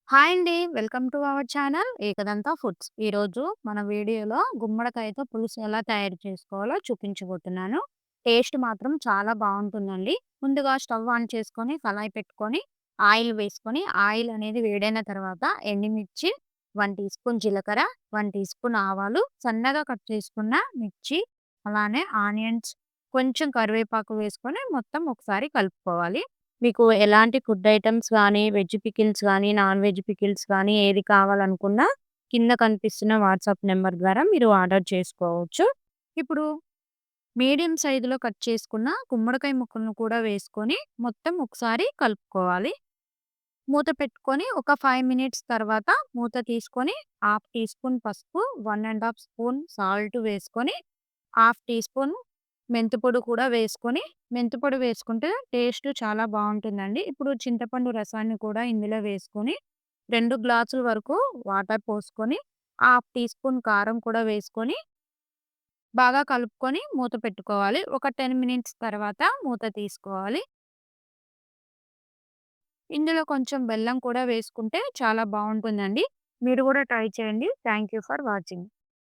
Hi అండి. Welcome to our channel Ekadanta foods. ఈరోజు మన వీడియోలో గుమ్మడికాయతో పులుసు ఎలా తయారు చేసుకోవాలో చూపించబోతున్నాను. టేస్ట్ మాత్రం చాలా బావుంటుందండి. ముందుగా స్టవ్ ఆన్ చేసుకొని, కళాయి పెట్టుకొని, ఆయిల్ వేసుకొని, ఆయిల్ అనేది వేడైన తర్వాత ఎండుమిర్చి, 1 టీ స్పూన్ జీలకర్ర, 1 టీ స్పూన్ ఆవాలు, సన్నగా కట్ చేసుకున్న మిర్చి, అలానే ఆనియన్స్, కొంచెం కరివేపాకు వేసుకొని మొత్తం ఒకసారి కలుపుకోవాలి. మీకు ఎలాంటి ఫుడ్ ఐటెమ్స్ గానీ, వెజ్ పికిల్స్ గానీ, నాన్ వెజ్ పికిల్స్ గానీ ఏది కావాలనుకున్నా కింద కనిపిస్తున్న వాట్సాప్ నంబర్ ద్వారా మీరు ఆర్డర్ చేసుకోవచ్చు. ఇప్పుడు మీడియం సైజులో కట్ చేసుకున్న గుమ్మడికాయ ముక్కలను కూడా వేసుకొని మొత్తం ఒకసారి కలుపుకోవాలి. మూత పెట్టుకొని ఒక 5 మినిట్స్ తర్వాత మూత తీసుకొని హాఫ్ టీ స్పూన్ పసుపు, 1 ½ స్పూన్ సాల్ట్ వేసుకొని, హాఫ్ టీ స్పూన్ మెంతిపొడి కూడా వేసుకొని, మెంతిపొడి వేసుకుంటే టేస్ట్ చాలా బావుంటుందండి. ఇప్పుడు చింతపండు రసాన్ని కూడా ఇందులో వేసుకొని, 2 గ్లాసుల వరకు వాటర్ పోసుకొని, హాఫ్ టీ స్పూన్ కారం కూడా వేసుకొని, బాగా కలుపుకొని మూత పెట్టుకోవాలి. ఒక 10 మినిట్స్ తర్వాత మూత తీసుకోవాలి. ఇందులో కొంచెం బెల్లం కూడా వేసుకుంటే చాలా బావుంటుందండి. మీరు కూడా ట్రై చేయండి. Thank you for watching.